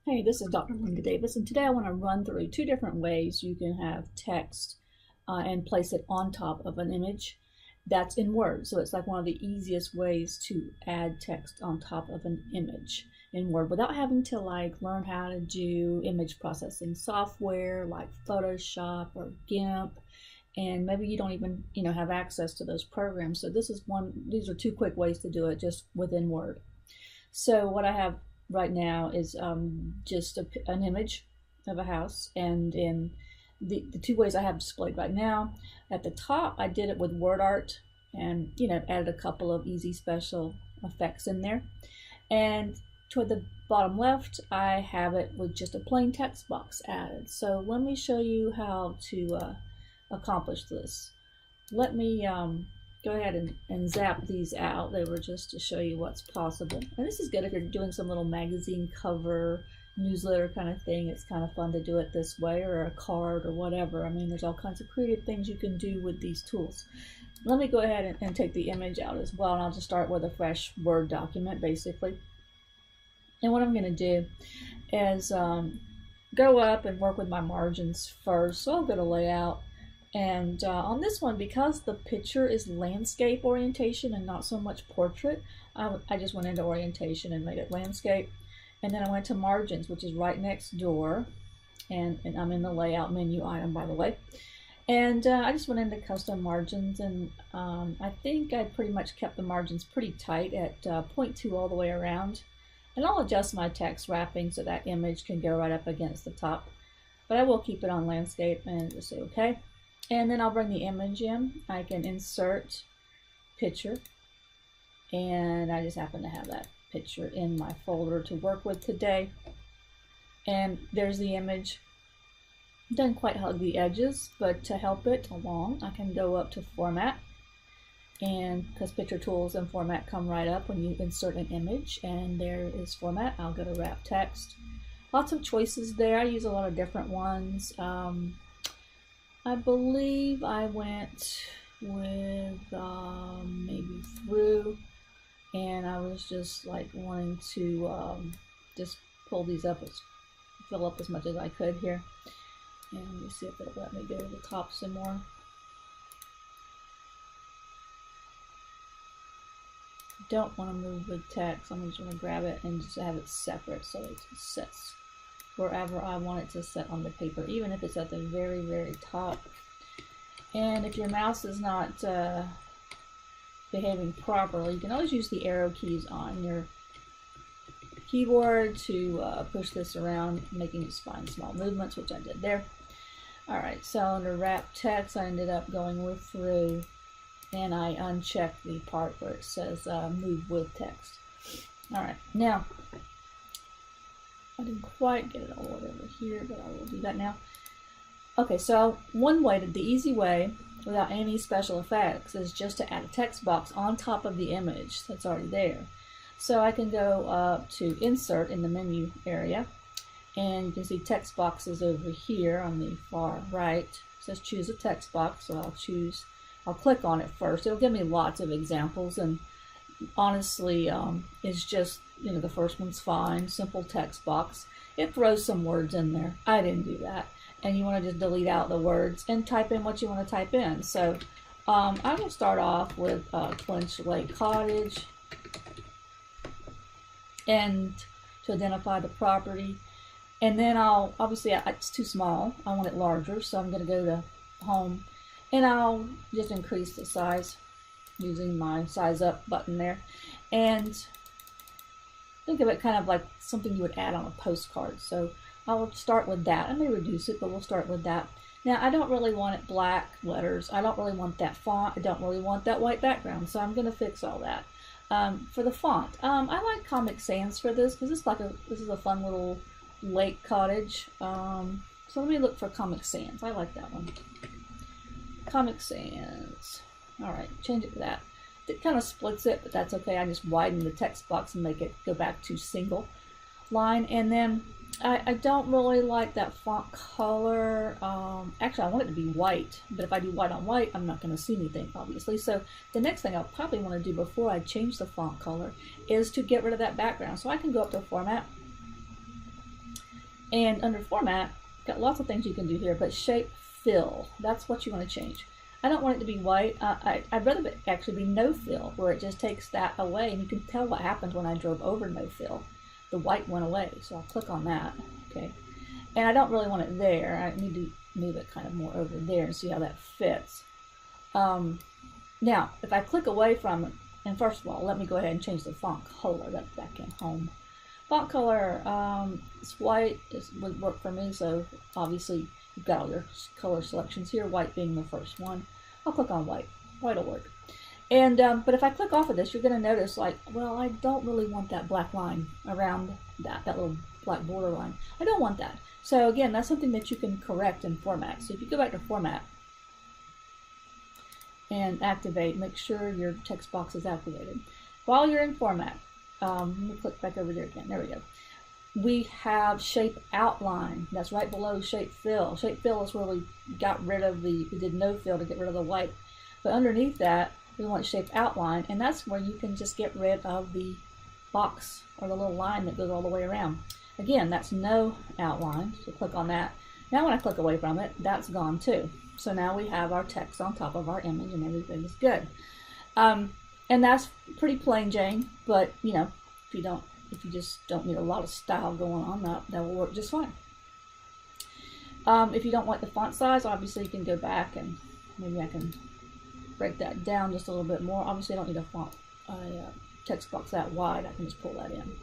Hey, this is Dr. Linda Davis, and today I want to run through two different ways you can have text and place it on top of an image that's in Word. So it's like one of the easiest ways to add text on top of an image in Word without having to learn how to do image processing software like Photoshop or GIMP, and maybe you don't even have access to those programs. So these are two quick ways to do it just within Word. So what I have right now is just an image of a house, and in the two ways I have displayed right now, at the top I did it with Wordart and added a couple of easy special effects in there, and toward the bottom left I have it with just a plain text box added. So let me show you how to accomplish this. Let me go ahead and zap these out. They were just to show you what's possible. And this is good if you're doing some little magazine cover, newsletter kind of thing. It's kind of fun to do it this way, or a card or whatever. I mean, there's all kinds of creative things you can do with these tools. Let me go ahead and take the image out as well, and I'll just start with a fresh Word document basically. And what I'm going to do is go up and work with my margins first. So I'll go to layout. And on this one, because the picture is landscape orientation and not so much portrait, I just went into orientation and made it landscape. And then I went to margins, which is right next door. And I'm in the layout menu item, by the way. And I just went into custom margins, and I think I pretty much kept the margins pretty tight at 0.2 all the way around. And I'll adjust my text wrapping so that image can go right up against the top. But I will keep it on landscape and just say okay. And then I'll bring the image in. I can insert picture, and I just happen to have that picture in my folder to work with today. And there's the image. Doesn't quite hug the edges, but to help it along, I can go up to format, and because picture tools and format come right up when you insert an image, and there is format. I'll go to wrap text. Lots of choices there. I use a lot of different ones. I believe I went with maybe through, and I was just wanting to just pull these up, fill up as much as I could here. And let me see if it'll let me go to the top some more. Don't want to move with text. I'm just going to grab it and just have it separate so it sits wherever I want it to sit on the paper, even if it's at the very, very top. And if your mouse is not behaving properly, you can always use the arrow keys on your keyboard to push this around, making just find small movements, which I did there. Alright, so under wrap text, I ended up going with through, and I unchecked the part where it says move with text. Alright, now I didn't quite get it all over here, but I will do that now. Okay, so the easy way without any special effects is just to add a text box on top of the image that's already there. So I can go up to insert in the menu area, and you can see text boxes over here on the far right. It says choose a text box, so I'll click on it first. It'll give me lots of examples, and honestly, it's just, the first one's fine, simple text box. It throws some words in there. I didn't do that. And you want to just delete out the words and type in what you want to type in. So I will start off with Clinch Lake Cottage, and to identify the property. And then obviously it's too small. I want it larger, so I'm going to go to Home, and I'll just increase the size using my size up button there. And think of it kind of like something you would add on a postcard. So I'll start with that. I may reduce it, but we'll start with that. Now, I don't really want it black letters. I don't really want that font. I don't really want that white background, so I'm going to fix all that. For the font, I like Comic Sans for this, because this is a fun little lake cottage. So let me look for Comic Sans. I like that one. Comic Sans. Alright, change it to that. It kind of splits it, but that's okay. I just widen the text box and make it go back to single line. And then I don't really like that font color. Actually, I want it to be white, but if I do white on white, I'm not going to see anything, obviously. So the next thing I'll probably want to do before I change the font color is to get rid of that background. So I can go up to Format, And under format, got lots of things you can do here, but shape fill, that's what you want to change. I don't want it to be white. I'd rather it actually be no fill, where it just takes that away, and you can tell what happened when I drove over no fill. The white went away, so I'll click on that. Okay, and I don't really want it there. I need to move it kind of more over there and see how that fits. Now, if I click away from it, and first of all, let me go ahead and change the font color. That's back in home. Font color, it's white. It would work for me, so obviously you've got all your color selections here, white being the first one. I'll click on white. White will work. And but if I click off of this, you're going to notice, like, well, I don't really want that black line around that little black border line. I don't want that. So again, that's something that you can correct in format. So if you go back to format and activate, make sure your text box is activated. While you're in format, let me click back over there again. There we go. We have shape outline. That's right below shape fill. Shape fill is where we got rid of we did no fill to get rid of the white. But underneath that, we want shape outline, and that's where you can just get rid of the box or the little line that goes all the way around. Again, that's no outline, so click on that. Now when I click away from it, that's gone too. So now we have our text on top of our image and everything is good. And that's pretty plain Jane, but you know, if you just don't need a lot of style going on, that will work just fine. If you don't want the font size, obviously you can go back and maybe I can break that down just a little bit more. Obviously I don't need a text box that wide. I can just pull that in.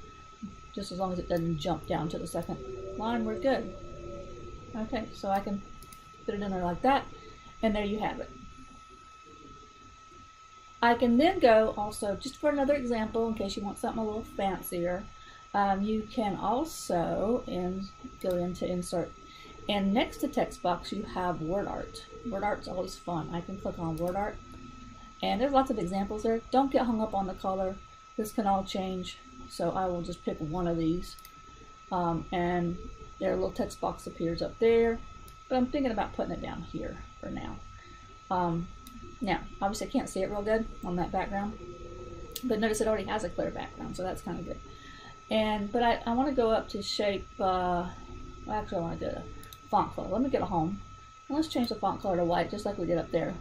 Just as long as it doesn't jump down to the second line, we're good. Okay, so I can put it in there like that, and there you have it. I can then go also, just for another example, in case you want something a little fancier, you can also go into insert. And next to text box, you have Wordart. Wordart's always fun. I can click on Wordart. And there's lots of examples there. Don't get hung up on the color. This can all change. So I will just pick one of these. And their little text box appears up there. But I'm thinking about putting it down here for now. Now, obviously I can't see it real good on that background. But notice it already has a clear background, so that's kind of good. But I want to go up to shape, actually I want to go to font color. Let me get a home. And let's change the font color to white, just like we did up there.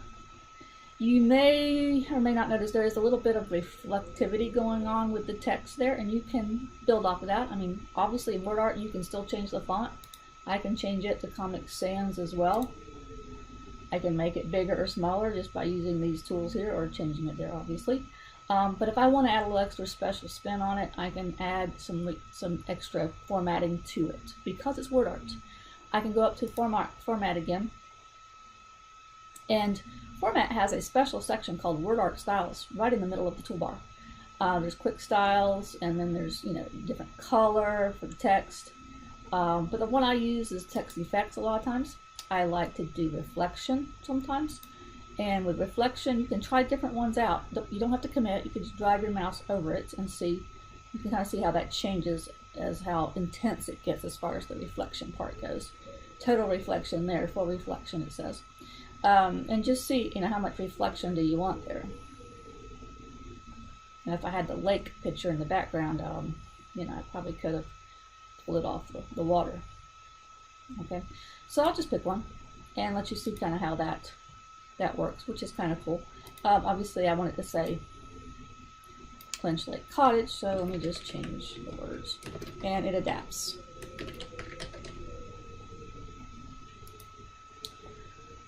You may or may not notice there is a little bit of reflectivity going on with the text there, and you can build off of that. I mean, obviously in Wordart you can still change the font. I can change it to Comic Sans as well. I can make it bigger or smaller just by using these tools here, or changing it there obviously. But if I want to add a little extra special spin on it, I can add some extra formatting to it. Because it's Wordart, I can go up to format again, and format has a special section called Wordart Styles right in the middle of the toolbar. There's quick styles, and then there's different color for the text. But the one I use is text effects a lot of times. I like to do reflection sometimes. And with reflection, you can try different ones out. You don't have to commit. You can just drag your mouse over it and see. You can kind of see how that changes as how intense it gets as far as the reflection part goes. Total reflection there, full reflection it says. And just see, how much reflection do you want there. And if I had the lake picture in the background, I probably could have pulled it off the water. Okay, so I'll just pick one and let you see kind of how that works, which is kind of cool. Obviously I want it to say Clinch Lake Cottage, so let me just change the words, and it adapts.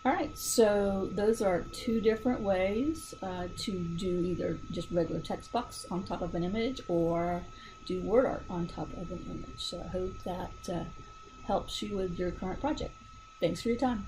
Alright, so those are two different ways to do either just regular text box on top of an image or do Wordart on top of an image. So I hope that helps you with your current project. Thanks for your time.